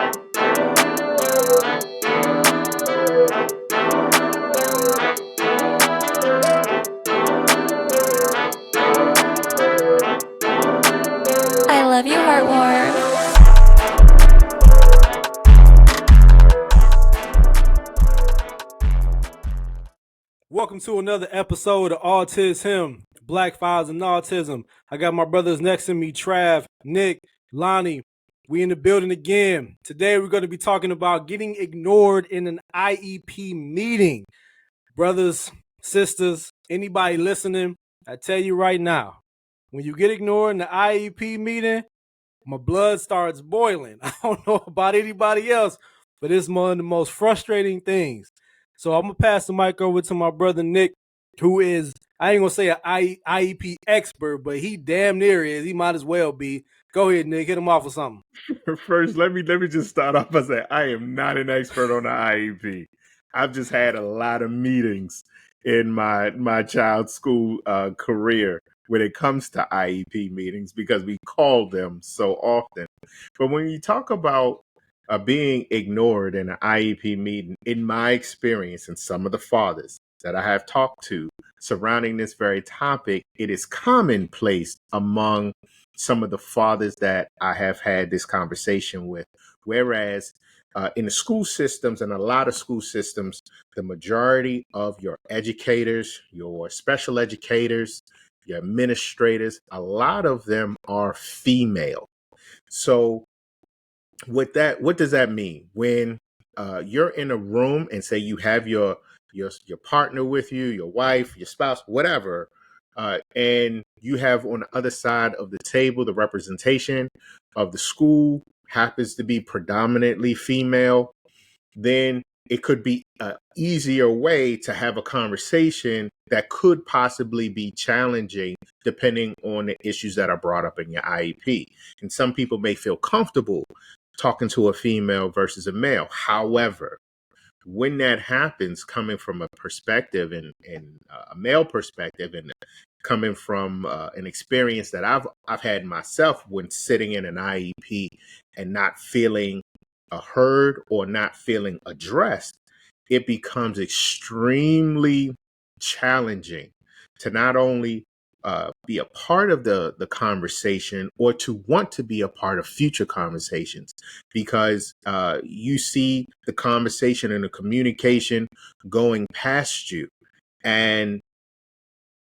I love you, Heartworm. Welcome to another episode of AutisHim, Black Files and Autism. I got my brothers next to me, Trav, Nick, Lonnie. We in the building again. Today we're going to be talking about getting ignored in an IEP meeting. Brothers, sisters, anybody listening, I tell you right now, when you get ignored in the IEP meeting, my blood starts boiling. I don't know about anybody else, but it's one of the most frustrating things. So I'm going to pass the mic over to my brother Nick, who is, I ain't going to say an IEP expert, but he damn near is. He might as well be. Go ahead, Nick. Hit him off with something. First, let me just start off by saying I am not an expert on the IEP. I've just had a lot of meetings in my child's school career when it comes to IEP meetings because we call them so often. But when you talk about being ignored in an IEP meeting, in my experience and some of the fathers that I have talked to surrounding this very topic, it is commonplace among some of the fathers that I have had this conversation with. Whereas in the school systems and a lot of school systems, the majority of your educators, your special educators, your administrators, a lot of them are female. So what does that mean? When you're in a room and say you have your partner with you, your wife, your spouse, whatever, and you have on the other side of the table the representation of the school happens to be predominantly female, then it could be an easier way to have a conversation that could possibly be challenging depending on the issues that are brought up in your IEP. And some people may feel comfortable talking to a female versus a male. However, when that happens, coming from a perspective and a male perspective, and coming from an experience that I've had myself when sitting in an IEP and not feeling heard or not feeling addressed, it becomes extremely challenging to not only be a part of the conversation or to want to be a part of future conversations because you see the conversation and the communication going past you. And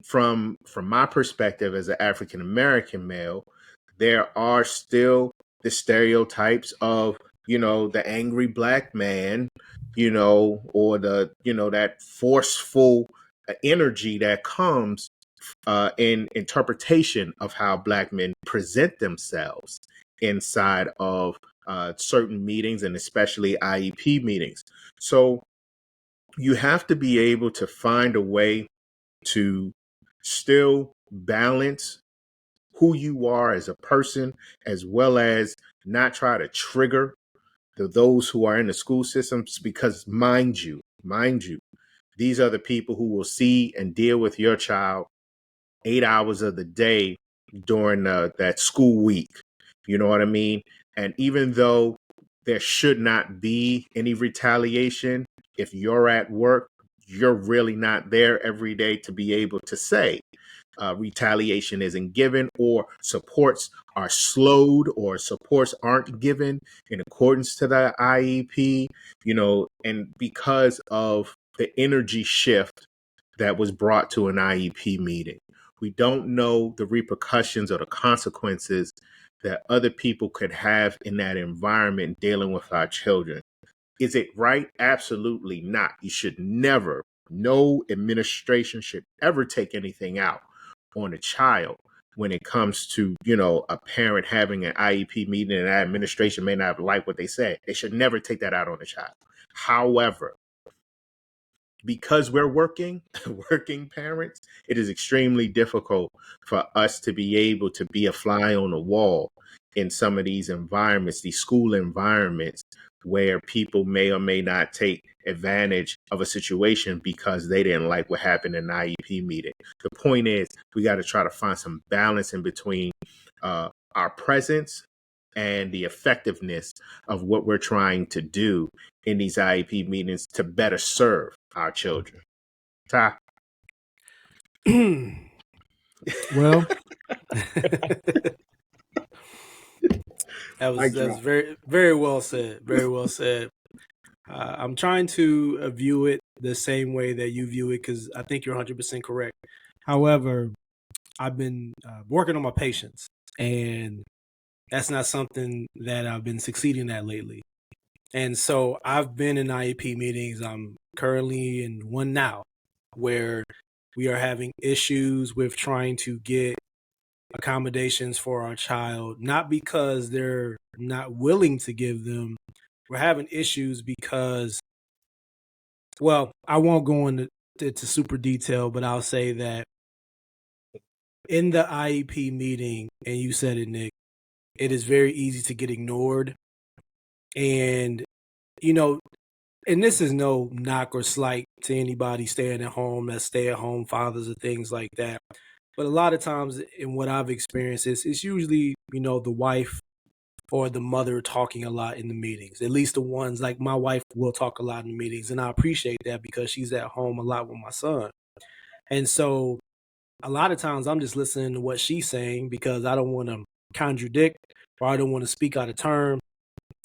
from my perspective as an African American male, there are still the stereotypes of, the angry black man, or that forceful energy that comes in interpretation of how black men present themselves inside of certain meetings and especially IEP meetings. So you have to be able to find a way to still balance who you are as a person, as well as not try to trigger those who are in the school systems, because mind you, these are the people who will see and deal with your child 8 hours of the day during that school week. You know what I mean? And even though there should not be any retaliation, if you're at work, you're really not there every day to be able to say retaliation isn't given, or supports are slowed, or supports aren't given in accordance to the IEP, and because of the energy shift that was brought to an IEP meeting. We don't know the repercussions or the consequences that other people could have in that environment dealing with our children. Is it right? Absolutely not. You should never, no administration should ever take anything out on a child when it comes to, a parent having an IEP meeting and that administration may not like what they say. They should never take that out on a child. However, because we're working parents, it is extremely difficult for us to be able to be a fly on the wall in some of these environments, these school environments, where people may or may not take advantage of a situation because they didn't like what happened in an IEP meeting. The point is, we got to try to find some balance in between our presence and the effectiveness of what we're trying to do in these IEP meetings to better serve our children. Ty? Well, that's very, very well said. Very well said. I'm trying to view it the same way that you view it because I think you're 100% correct. However, I've been working on my patience, and that's not something that I've been succeeding at lately. And so I've been in IEP meetings. I'm currently in one now where we are having issues with trying to get accommodations for our child, not because they're not willing to give them. We're having issues because, well, I won't go into super detail, but I'll say that in the IEP meeting, and you said it, Nick, it is very easy to get ignored. And, you know, and this is no knock or slight to anybody staying at home, that's stay-at-home fathers or things like that. But a lot of times in what I've experienced is it's usually, the wife or the mother talking a lot in the meetings. At least the ones like my wife will talk a lot in the meetings. And I appreciate that because she's at home a lot with my son. And so a lot of times I'm just listening to what she's saying because I don't want to contradict or I don't want to speak out of turn.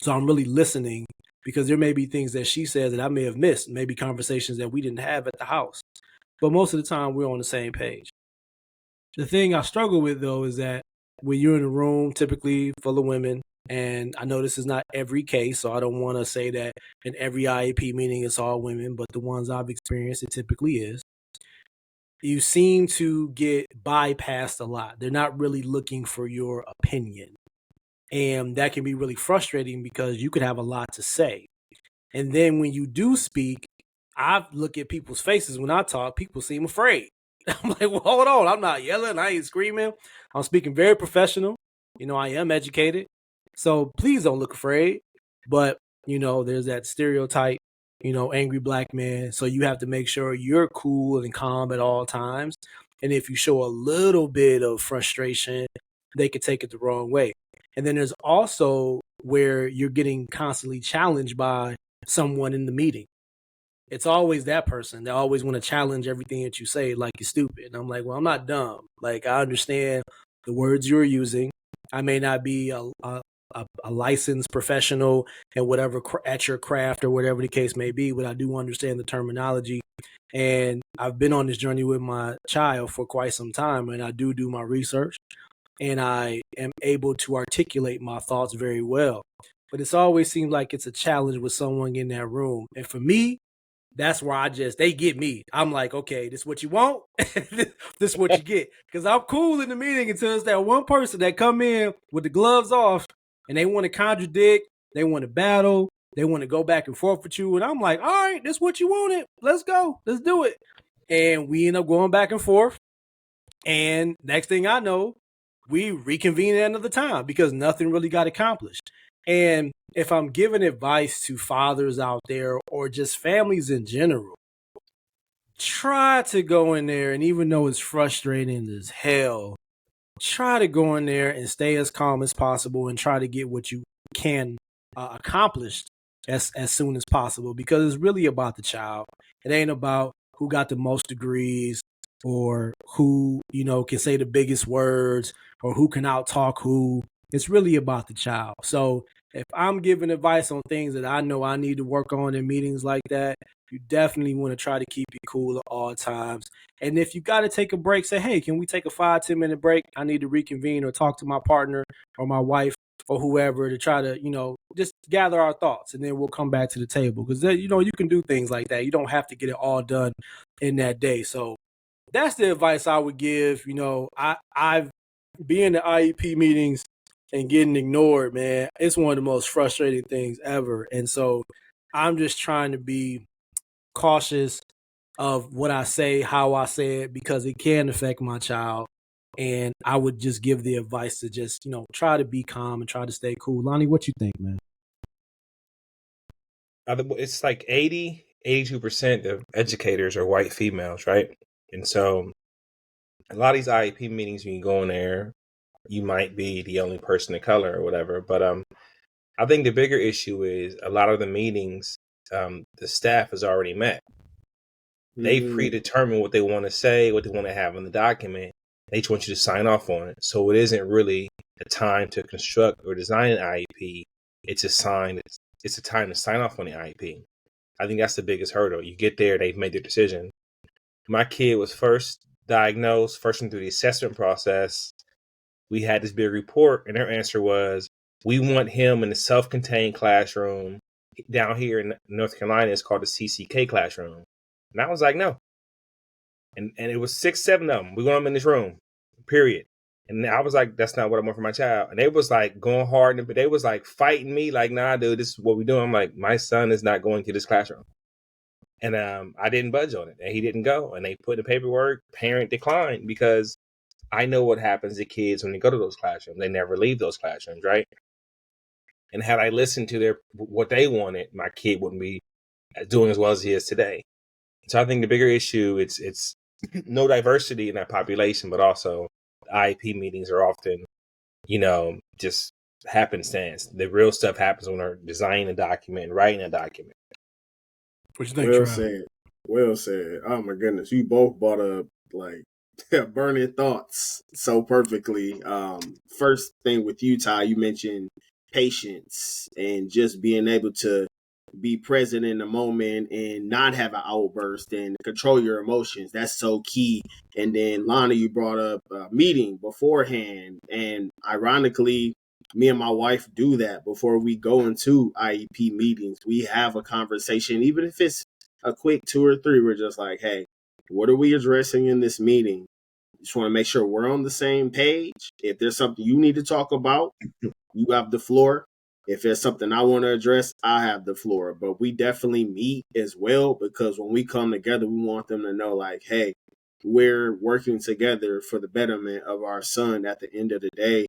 So I'm really listening because there may be things that she says that I may have missed, maybe conversations that we didn't have at the house. But most of the time we're on the same page. The thing I struggle with, though, is that when you're in a room typically full of women, and I know this is not every case, so I don't want to say that in every IEP meeting it's all women, but the ones I've experienced, it typically is. You seem to get bypassed a lot. They're not really looking for your opinion. And that can be really frustrating because you could have a lot to say. And then when you do speak, I look at people's faces when I talk, people seem afraid. I'm like, well, hold on. I'm not yelling. I ain't screaming. I'm speaking very professional. I am educated. So please don't look afraid. But, there's that stereotype, angry black man. So you have to make sure you're cool and calm at all times. And if you show a little bit of frustration, they could take it the wrong way. And then there's also where you're getting constantly challenged by someone in the meeting. It's always that person. They always want to challenge everything that you say like you're stupid. And I'm like, well, I'm not dumb. Like, I understand the words you're using. I may not be a licensed professional and whatever at your craft or whatever the case may be, but I do understand the terminology. And I've been on this journey with my child for quite some time, and I do my research, and I am able to articulate my thoughts very well. But it's always seemed like it's a challenge with someone in that room. And for me, that's where they get me. I'm like, okay, this is what you want. This is what you get. Because I'm cool in the meeting until it's that one person that come in with the gloves off and they want to contradict, they want to battle, they want to go back and forth with you. And I'm like, all right, this is what you wanted. Let's go. Let's do it. And we end up going back and forth. And next thing I know, we reconvene at another time because nothing really got accomplished. And if I'm giving advice to fathers out there or just families in general, try to go in there, and even though it's frustrating as hell, try to go in there and stay as calm as possible and try to get what you can accomplished as soon as possible, because it's really about the child. It ain't about who got the most degrees or who, can say the biggest words or who can out-talk who. It's really about the child. So if I'm giving advice on things that I know I need to work on in meetings like that, you definitely want to try to keep it cool at all times. And if you got to take a break, say, hey, can we take a 5-10 minute break? I need to reconvene or talk to my partner or my wife or whoever to try to, just gather our thoughts, and then we'll come back to the table. Because, you can do things like that. You don't have to get it all done in that day. So that's the advice I would give. I've been in the IEP meetings and getting ignored, man. It's one of the most frustrating things ever. And so I'm just trying to be cautious of what I say, how I say it, because it can affect my child. And I would just give the advice to just, try to be calm and try to stay cool. Lonnie, what you think, man? It's like 82% of educators are white females, right? And so a lot of these IEP meetings, when you go in there, you might be the only person of color or whatever. But I think the bigger issue is a lot of the meetings, the staff has already met. They predetermine what they want to say, what they want to have in the document. They just want you to sign off on it. So it isn't really a time to construct or design an IEP. It's a time to sign off on the IEP. I think that's the biggest hurdle. You get there, they've made their decision. My kid was first diagnosed, first went through the assessment process. We had this big report, and their answer was, we want him in a self-contained classroom. Down here in North Carolina, it's called the CCK classroom. And I was like, no. And it was 6, 7 of them. We want them in this room, period. And I was like, that's not what I want for my child. And they was like going hard, but they was like fighting me, like, nah, dude, this is what we doing. I'm like, my son is not going to this classroom. And I didn't budge on it, and he didn't go. And they put in the paperwork, parent declined, because I know what happens to kids when they go to those classrooms. They never leave those classrooms, right? And had I listened to what they wanted, my kid wouldn't be doing as well as he is today. So I think the bigger issue, it's no diversity in that population, but also IEP meetings are often, just happenstance. The real stuff happens when they're designing a document and writing a document. What you think, Well Trav? said. Well said. Oh my goodness, you both brought up like burning thoughts so perfectly. First thing with you, Ty, you mentioned patience and just being able to be present in the moment and not have an outburst and control your emotions. That's so key. And then Lana, you brought up a meeting beforehand, and ironically, me and my wife do that before we go into IEP meetings. We have a conversation, even if it's a quick 2 or 3. We're just like, hey, what are we addressing in this meeting? Just want to make sure we're on the same page. If there's something you need to talk about, you have the floor. If there's something I want to address, I have the floor. But we definitely meet as well, because when we come together, we want them to know, like, hey, we're working together for the betterment of our son at the end of the day.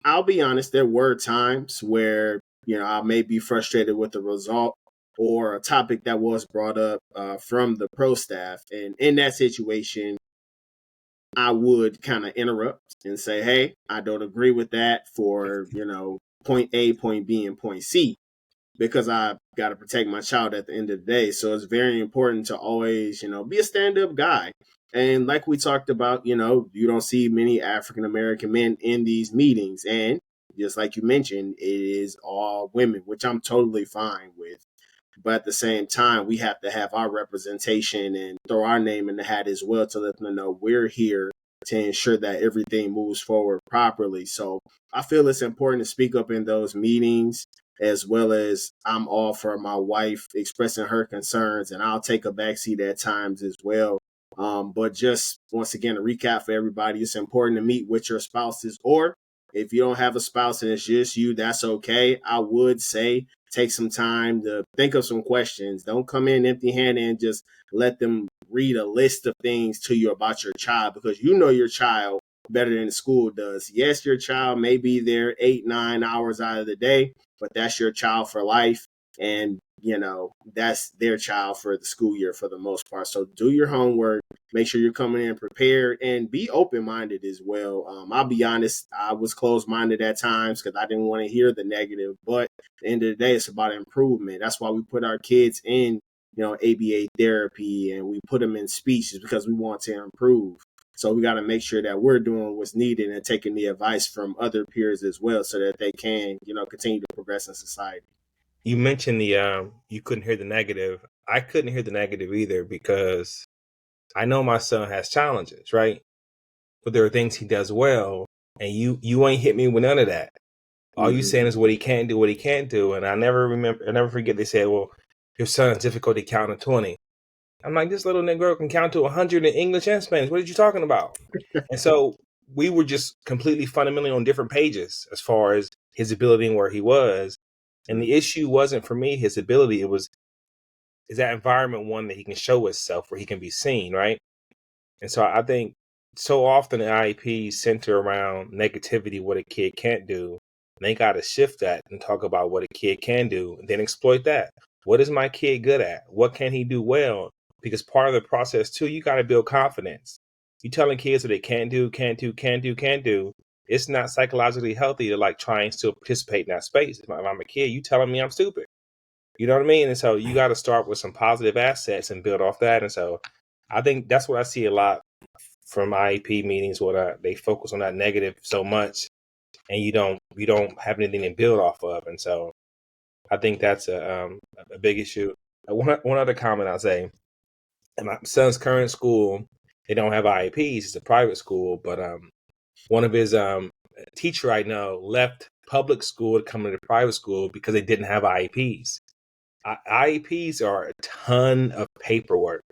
I'll be honest, there were times where, I may be frustrated with the result or a topic that was brought up from the pro staff. And in that situation, I would kind of interrupt and say, hey, I don't agree with that for, point A, point B, and point C, because I got to protect my child at the end of the day. So it's very important to always, be a stand-up guy. And like we talked about, you don't see many African-American men in these meetings. And just like you mentioned, it is all women, which I'm totally fine with. But at the same time, we have to have our representation and throw our name in the hat as well to let them know we're here to ensure that everything moves forward properly. So I feel it's important to speak up in those meetings, as well as I'm all for my wife expressing her concerns, and I'll take a backseat at times as well. But just once again, to recap for everybody, it's important to meet with your spouses, or if you don't have a spouse and it's just you, that's okay. I would say take some time to think of some questions. Don't come in empty-handed and just let them read a list of things to you about your child, because you know your child better than the school does. Yes, your child may be there 8, 9 hours out of the day, but that's your child for life. And, that's their child for the school year for the most part. So do your homework, make sure you're coming in prepared, and be open-minded as well. I'll be honest, I was closed-minded at times because I didn't want to hear the negative, but at the end of the day, it's about improvement. That's why we put our kids in, ABA therapy, and we put them in speech, is because we want to improve. So we got to make sure that we're doing what's needed and taking the advice from other peers as well, so that they can, continue to progress in society. You mentioned you couldn't hear the negative. I couldn't hear the negative either, because I know my son has challenges, right? But there are things he does well, and you ain't hit me with none of that. All you saying is what he can't do. And I never forget they said, well, your son's difficulty counting to 20. I'm like, this little Negro can count to 100 in English and Spanish. What are you talking about? And so we were just completely fundamentally on different pages as far as his ability and where he was. And the issue wasn't for me his ability. It was, is that environment one that he can show himself, where he can be seen, right? And so I think so often the IEPs center around negativity, what a kid can't do. And they got to shift that and talk about what a kid can do, and then exploit that. What is my kid good at? What can he do well? Because part of the process too, you got to build confidence. You telling kids what they can't do, it's not psychologically healthy to like try and still participate in that space. If I'm a kid, you telling me I'm stupid. You know what I mean? And so you got to start with some positive assets and build off that. And so I think that's what I see a lot from IEP meetings, where they focus on that negative so much, and you don't have anything to build off of. And so I think that's a big issue. One other comment I'll say, in my son's current school, they don't have IEPs. It's a private school, but one of his teacher I know left public school to come into private school because they didn't have IEPs. IEPs are a ton of paperwork.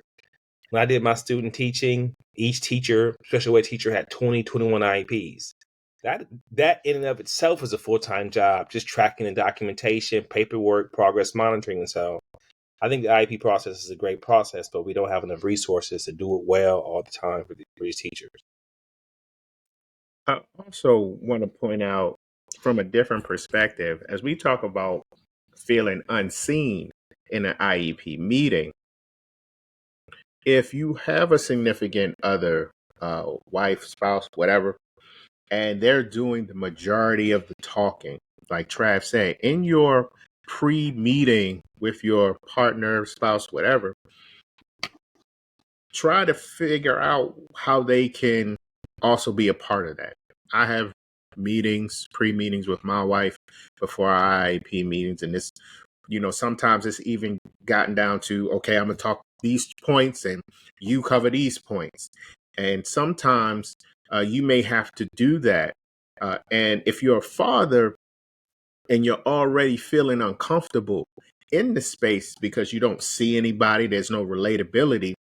When I did my student teaching, each teacher, special ed teacher, had 20, 21 IEPs. That in and of itself is a full-time job, just tracking the documentation, paperwork, progress monitoring. And so I think the IEP process is a great process, but we don't have enough resources to do it well all the time for these teachers. I also want to point out from a different perspective, as we talk about feeling unseen in an IEP meeting, if you have a significant other, wife, spouse, whatever, and they're doing the majority of the talking, like Trav said, in your pre-meeting with your partner, spouse, whatever, try to figure out how they can also be a part of that. I have pre-meetings with my wife before our IEP meetings, and this, sometimes it's even gotten down to, okay, I'm gonna talk these points and you cover these points. And sometimes you may have to do that. And if you're a father and you're already feeling uncomfortable in the space because you don't see anybody, there's no relatability,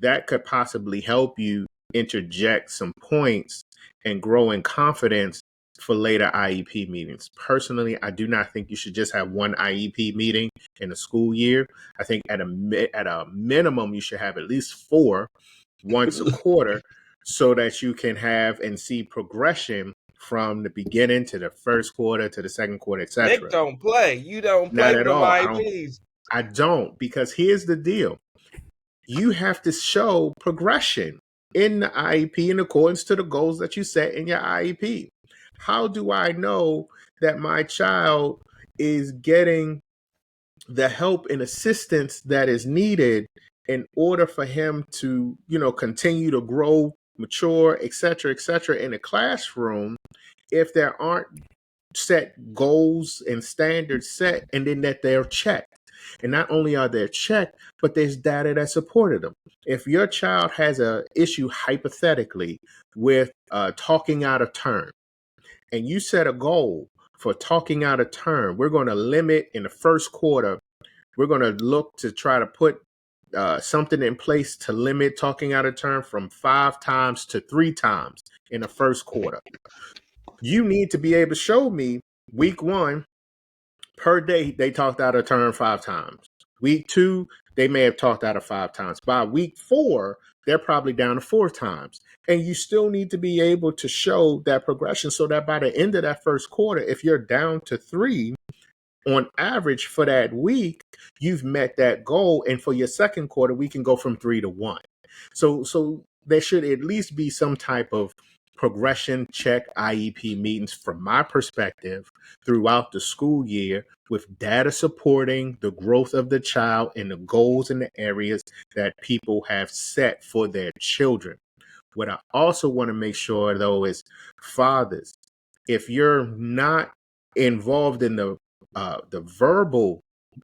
that could possibly help you interject some points and grow in confidence for later IEP meetings. Personally, I do not think you should just have one IEP meeting in a school year. I think at a minimum, you should have at least 4 once a quarter, so that you can have and see progression from the beginning to the first quarter to the second quarter, etc. Nick don't play. You don't play Not with at the all. IEPs. I don't, because here's the deal. You have to show progression in the IEP in accordance to the goals that you set in your IEP. How do I know that my child is getting the help and assistance that is needed in order for him to, continue to grow, mature, et cetera, in a classroom, if there aren't set goals and standards set, and then that they're checked? And not only are they checked, but there's data that supported them. If your child has an issue, hypothetically, with talking out of turn, and you set a goal for talking out of turn, we're going to limit in the first quarter, we're going to look to try to put something in place to limit talking out of turn from 5 times to 3 times in the first quarter. You need to be able to show me week 1, per day, they talked out of turn 5 times. Week 2, they may have talked out of 5 times. By week 4, they're probably down to 4 times. And you still need to be able to show that progression, so that by the end of that first quarter, if you're down to 3 on average for that week, you've met that goal. And for your second quarter, we can go from 3 to 1. So there should at least be some type of progression check IEP meetings, from my perspective, throughout the school year, with data supporting the growth of the child and the goals in the areas that people have set for their children. What I also want to make sure, though, is fathers, if you're not involved in the verbal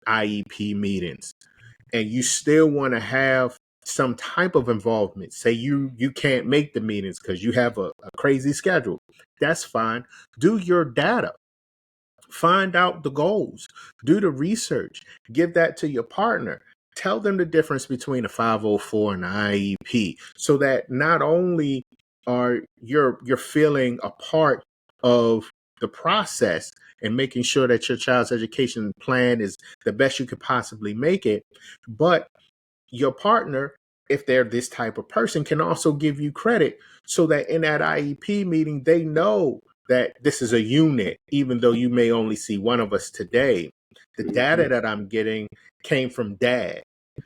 IEP meetings, and you still want to have some type of involvement, say you can't make the meetings because you have a crazy schedule, that's fine. Do your data. Find out the goals. Do the research. Give that to your partner. Tell them the difference between a 504 and an IEP, so that not only are you're feeling a part of the process and making sure that your child's education plan is the best you could possibly make it, but your partner, if they're this type of person, can also give you credit, so that in that IEP meeting, they know that this is a unit, even though you may only see one of us today. The data that I'm getting came from dad.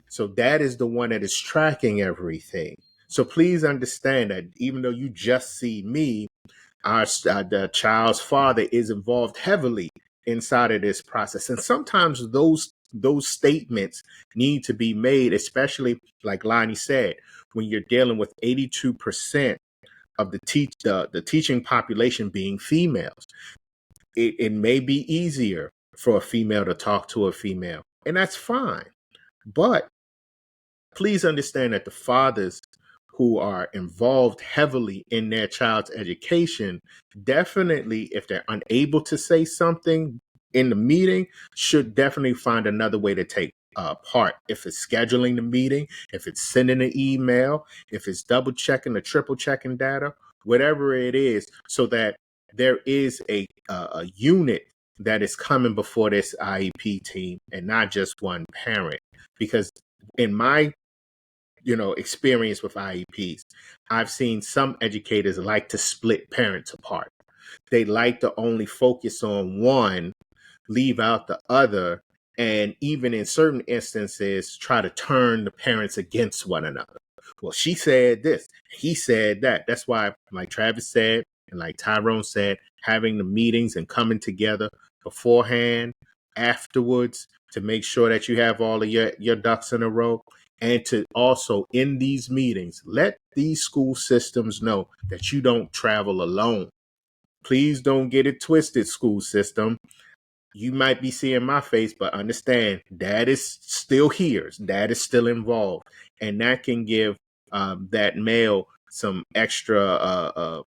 So dad is the one that is tracking everything. So please understand that even though you just see me, the child's father is involved heavily inside of this process. And sometimes those statements need to be made, especially like Lonnie said, when you're dealing with 82% of the teaching population being females. It may be easier for a female to talk to a female, and that's fine. But please understand that the fathers who are involved heavily in their child's education, definitely, if they're unable to say something in the meeting, should definitely find another way to take part. If it's scheduling the meeting, if it's sending an email, if it's double checking or triple checking data, whatever it is, so that there is a unit that is coming before this IEP team and not just one parent. Because in my experience with IEPs, I've seen some educators like to split parents apart. They like to only focus on one, leave out the other, and even in certain instances, try to turn the parents against one another. Well, she said this, he said that. That's why, like Travis said, and like Tyrone said, having the meetings and coming together beforehand, afterwards, to make sure that you have all of your ducks in a row. And to also, in these meetings, let these school systems know that you don't travel alone. Please don't get it twisted, school system. You might be seeing my face, but understand dad is still here. Dad is still involved. And that can give that male some extra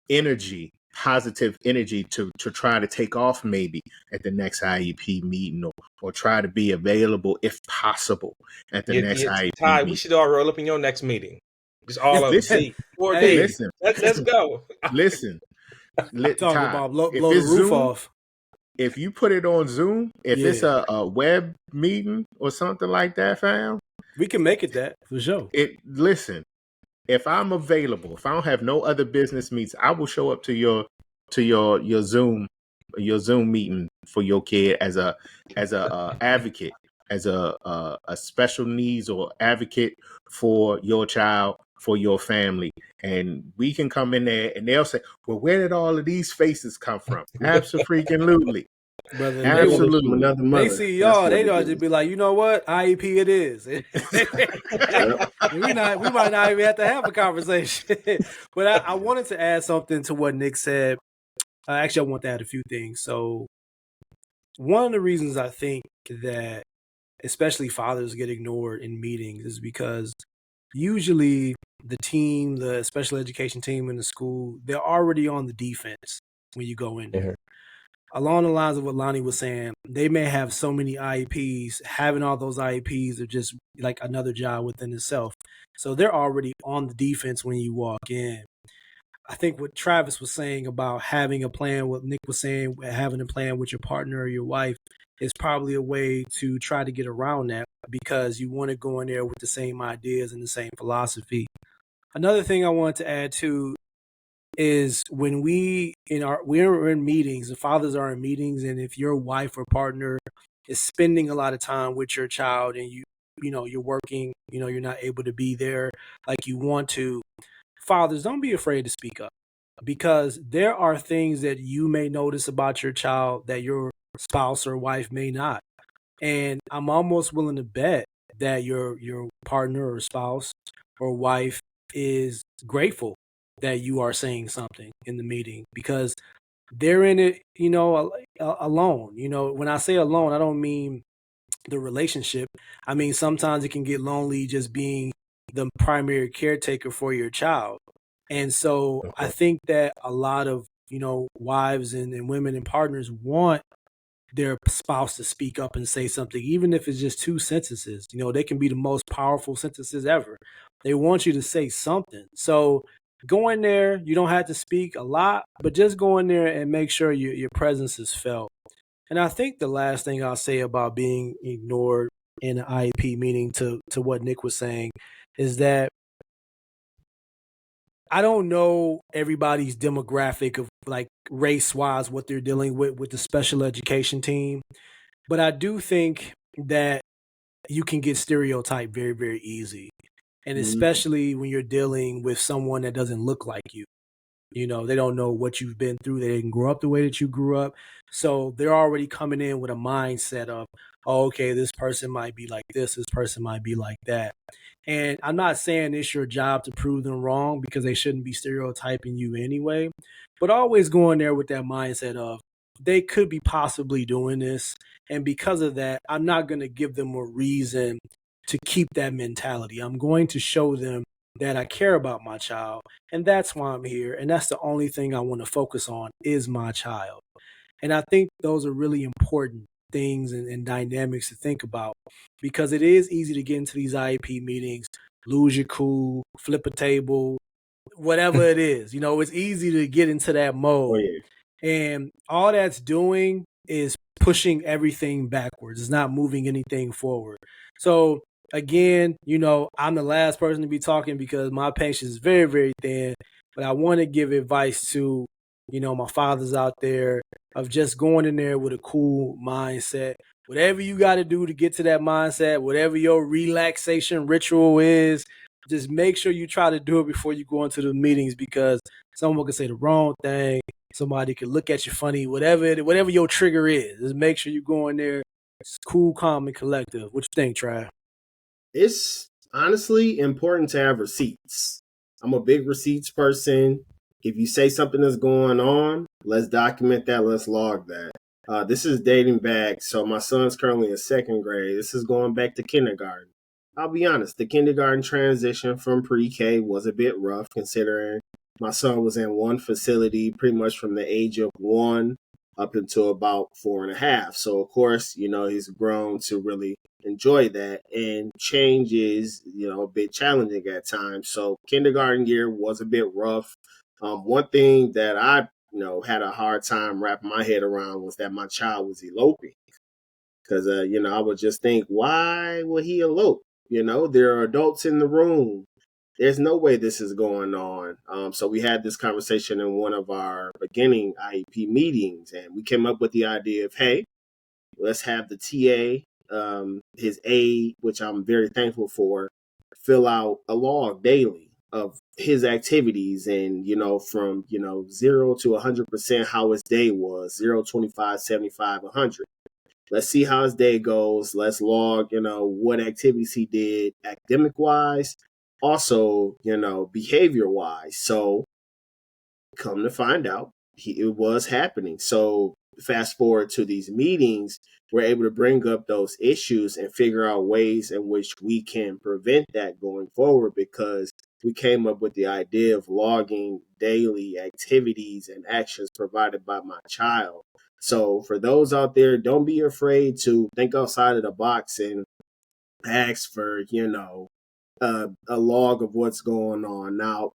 energy, positive energy to try to take off maybe at the next IEP meeting, or try to be available if possible at the next IEP Ty, meeting. we should all roll up in your next meeting. Just all of Listen, us. 4 hey, days. Let's go. Listen. Talking Ty, about blow if the it's roof Zoom, off. if you put it on Zoom, if it's a web meeting or something like that, fam, We can make it that for sure. Listen, if I'm available, if I don't have no other business meets, I will show up to your Zoom meeting for your kid as a advocate, as a special needs or advocate for your child, for your family. And we can come in there and they'll say, well, where did all of these faces come from? Absolutely. Brother, Absolutely. From another mother. they see y'all, they don't just be like, you know what, IEP it is. we might not even have to have a conversation. But I wanted to add something to what Nick said. Actually, I want to add a few things. So one of the reasons I think that especially fathers get ignored in meetings is because usually the team, the special education team in the school, they're already on the defense when you go in there. Mm-hmm. Along the lines of what Lonnie was saying, they may have so many IEPs. Having all those IEPs are just like another job within itself. So they're already on the defense when you walk in. I think what Travis was saying about having a plan, what Nick was saying, having a plan with your partner or your wife is probably a way to try to get around that because you want to go in there with the same ideas and the same philosophy. Another thing I wanted to add too is when we're in meetings, the fathers are in meetings, and if your wife or partner is spending a lot of time with your child and you're working, you're not able to be there like you want to, fathers, don't be afraid to speak up, because there are things that you may notice about your child that your spouse or wife may not. And I'm almost willing to bet that your partner or spouse or wife is grateful that you are saying something in the meeting, because they're in it, alone. When I say alone, I don't mean the relationship. I mean, sometimes it can get lonely just being the primary caretaker for your child. And so I think that a lot of, wives and women and partners want their spouse to speak up and say something, even if it's just 2 sentences. They can be the most powerful sentences ever. They want you to say something. So go in there. You don't have to speak a lot, but just go in there and make sure your presence is felt. And I think the last thing I'll say about being ignored in an IEP meeting, to what Nick was saying, is that I don't know everybody's demographic of like race-wise, what they're dealing with the special education team. But I do think that you can get stereotyped very, very easy. And Mhm. especially when you're dealing with someone that doesn't look like you. You know, they don't know what you've been through. They didn't grow up the way that you grew up. So they're already coming in with a mindset of, oh, okay, this person might be like this person might be like that. And I'm not saying it's your job to prove them wrong, because they shouldn't be stereotyping you anyway. But always going there with that mindset of, they could be possibly doing this. And because of that, I'm not going to give them a reason to keep that mentality. I'm going to show them that I care about my child, and that's why I'm here. And that's the only thing I want to focus on, is my child. And I think those are really important things and dynamics to think about, because it is easy to get into these IEP meetings, lose your cool, flip a table, whatever it is. You know, it's easy to get into that Oh mode. yeah. And all that's doing is pushing everything backwards. It's not moving anything forward. So again, you know, I'm the last person to be talking because my patience is very, very thin. But I want to give advice to, you know, my fathers out there, of just going in there with a cool mindset. Whatever you got to do to get to that mindset, whatever your relaxation ritual is, just make sure you try to do it before you go into the meetings, because someone can say the wrong thing. Somebody could look at you funny, whatever your trigger is. Just make sure you go in there cool, calm, and collective. What you think, Trav? It's honestly important to have receipts. I'm a big receipts person. If you say something is going on, let's document that. Let's log that. This is dating back. So my son's currently in second grade. This is going back to kindergarten. I'll be honest, the kindergarten transition from pre-K was a bit rough, considering my son was in one facility pretty much from the age of 1 up until about 4.5. So of course, you know, he's grown to really enjoy that, and change is, you know, a bit challenging at times. So kindergarten year was a bit rough. One thing that I, you know, had a hard time wrapping my head around was that my child was eloping, because you know, I would just think, why would he elope? You know, there are adults in the room. There's no way this is going on. So we had this conversation in one of our beginning IEP meetings, and we came up with the idea of, hey, let's have the TA, his aide, which I'm very thankful for, fill out a log daily of his activities, and, you know, from, you know, 0 to 100%, how his day was, 0, 25, 75, 100. Let's see how his day goes. Let's log, you know, what activities he did academic wise, also, you know, behavior wise. So come to find out, it was happening. So fast forward to these meetings, we're able to bring up those issues and figure out ways in which we can prevent that going forward, because we came up with the idea of logging daily activities and actions provided by my child. So for those out there, don't be afraid to think outside of the box and ask for, you know, a log of what's going on. Now,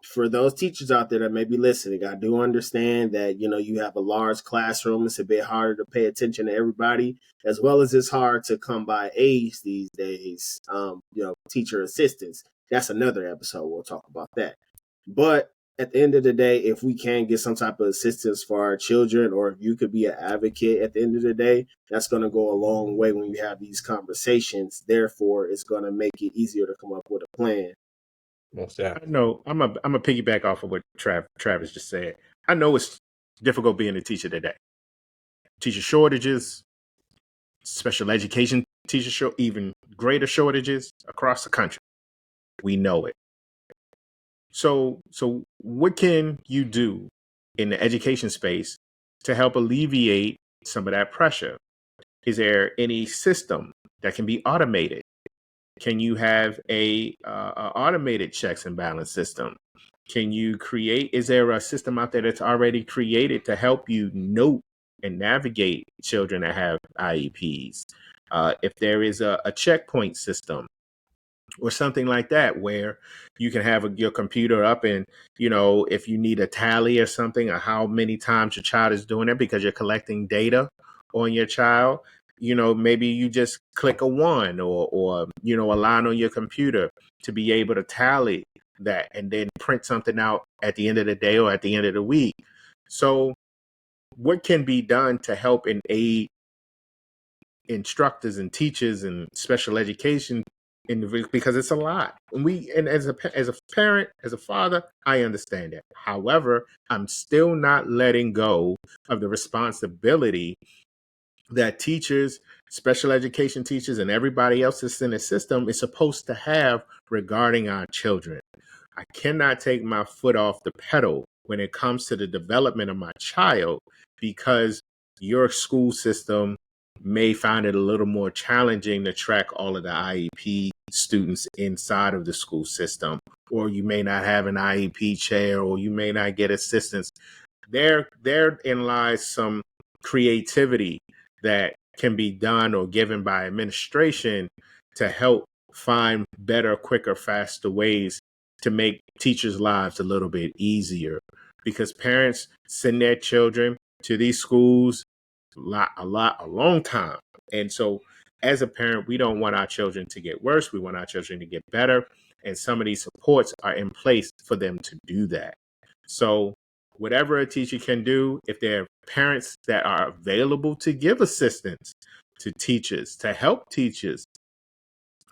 for those teachers out there that may be listening, I do understand that, you know, you have a large classroom. It's a bit harder to pay attention to everybody, as well as it's hard to come by aides these days, you know, teacher assistants. That's another episode. We'll talk about that. But at the end of the day, if we can get some type of assistance for our children, or if you could be an advocate at the end of the day, that's going to go a long way when you have these conversations. Therefore, it's going to make it easier to come up with a plan. Most definitely. No, I'm a piggyback off of what Travis just said. I know it's difficult being a teacher today. Teacher shortages, special education teacher even greater shortages across the country. We know it. So what can you do in the education space to help alleviate some of that pressure? Is there any system that can be automated? Can you have a automated checks and balance system? Can you create? Is there a system out there that's already created to help you note and navigate children that have IEPs? If there is a checkpoint system or something like that, where you can have your computer up, and, you know, if you need a tally or something, or how many times your child is doing it, because you're collecting data on your child, you know, maybe you just click a 1 or, you know, a line on your computer to be able to tally that, and then print something out at the end of the day or at the end of the week. So what can be done to help and aid instructors and teachers and special education individual, because it's a lot. And as a parent, as a father, I understand that. However, I'm still not letting go of the responsibility that teachers, special education teachers, and everybody else that's in the system is supposed to have regarding our children. I cannot take my foot off the pedal when it comes to the development of my child, because your school system may find it a little more challenging to track all of the IEP students inside of the school system, or you may not have an IEP chair, or you may not get assistance. Therein lies some creativity that can be done or given by administration to help find better, quicker, faster ways to make teachers' lives a little bit easier, because parents send their children to these schools a long time. And so as a parent, we don't want our children to get worse. We want our children to get better. And some of these supports are in place for them to do that. So whatever a teacher can do, if there are parents that are available to give assistance to teachers, to help teachers,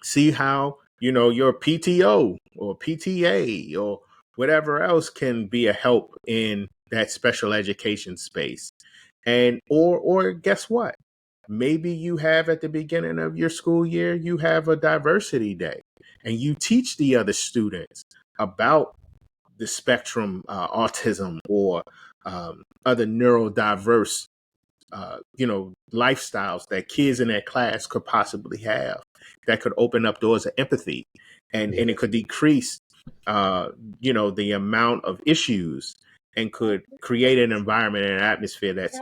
see how, your PTO or PTA or whatever else can be a help in that special education space. And or guess what? Maybe you have, at the beginning of your school year, you have a diversity day, and you teach the other students about the spectrum, autism, or other neurodiverse lifestyles that kids in that class could possibly have, that could open up doors of empathy, and it could decrease the amount of issues, and could create an environment and an atmosphere that's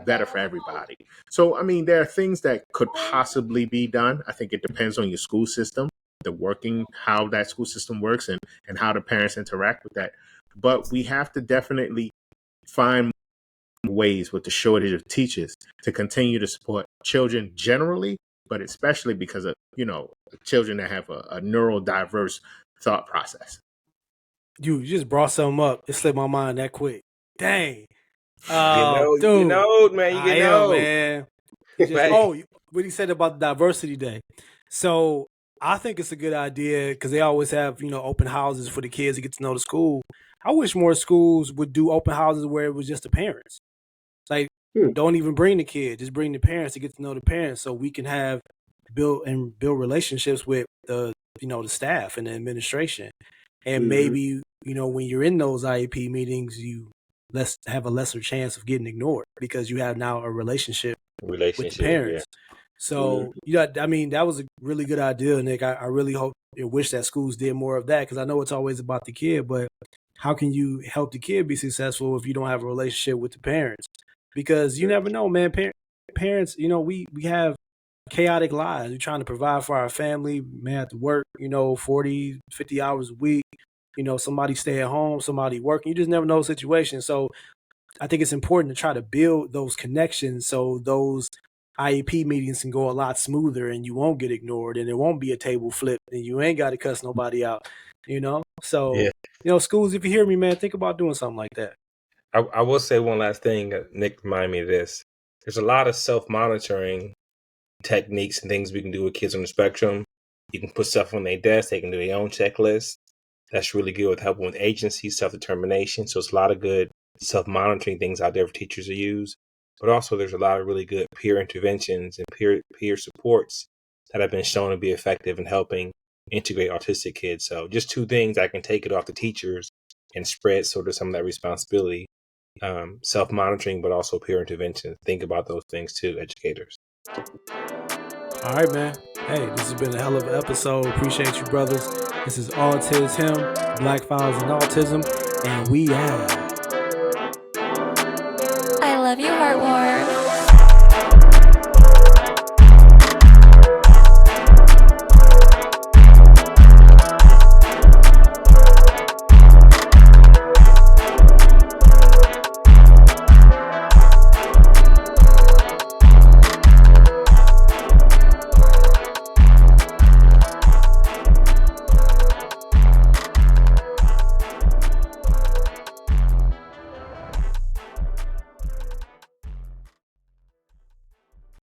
better for everybody. So, I mean, there are things that could possibly be done. I think it depends on your school system, how that school system works, and how the parents interact with that. But we have to definitely find ways, with the shortage of teachers, to continue to support children generally, but especially because of, children that have a neurodiverse thought process. You just brought something up. It slipped my mind that quick. Dang. You Dude, get old, man. You get old, man. What he said about the diversity day. So I think it's a good idea, because they always have, open houses for the kids to get to know the school. I wish more schools would do open houses where it was just the parents. Like, don't even bring the kid, just bring the parents to get to know the parents, so we can build relationships with the staff and the administration. And maybe, when you're in those IEP meetings, you have a lesser chance of getting ignored, because you have now a relationship with the parents. Yeah. So, that was a really good idea, Nick. I really wish that schools did more of that, because I know it's always about the kid, but how can you help the kid be successful if you don't have a relationship with the parents? Because you never know, man. Parents, we have chaotic lives. We're trying to provide for our family. Man, have to work, 40, 50 hours a week. Somebody stay at home, somebody working. You just never know the situation. So I think it's important to try to build those connections, so those IEP meetings can go a lot smoother, and you won't get ignored, and it won't be a table flip, and you ain't got to cuss nobody out, So, schools, if you hear me, man, think about doing something like that. I will say one last thing. Nick reminded me of this. There's a lot of self-monitoring techniques and things we can do with kids on the spectrum. You can put stuff on their desk. They can do their own checklist. That's really good with helping with agency, self-determination. So it's a lot of good self-monitoring things out there for teachers to use. But also there's a lot of really good peer interventions and peer supports that have been shown to be effective in helping integrate autistic kids. So just two things I can take it off the teachers and spread sort of some of that responsibility. Self-monitoring, but also peer intervention. Think about those things too, educators. All right, man. Hey, this has been a hell of an episode. Appreciate you, brothers. This is AutisHim, Black Files and Autism, and we out.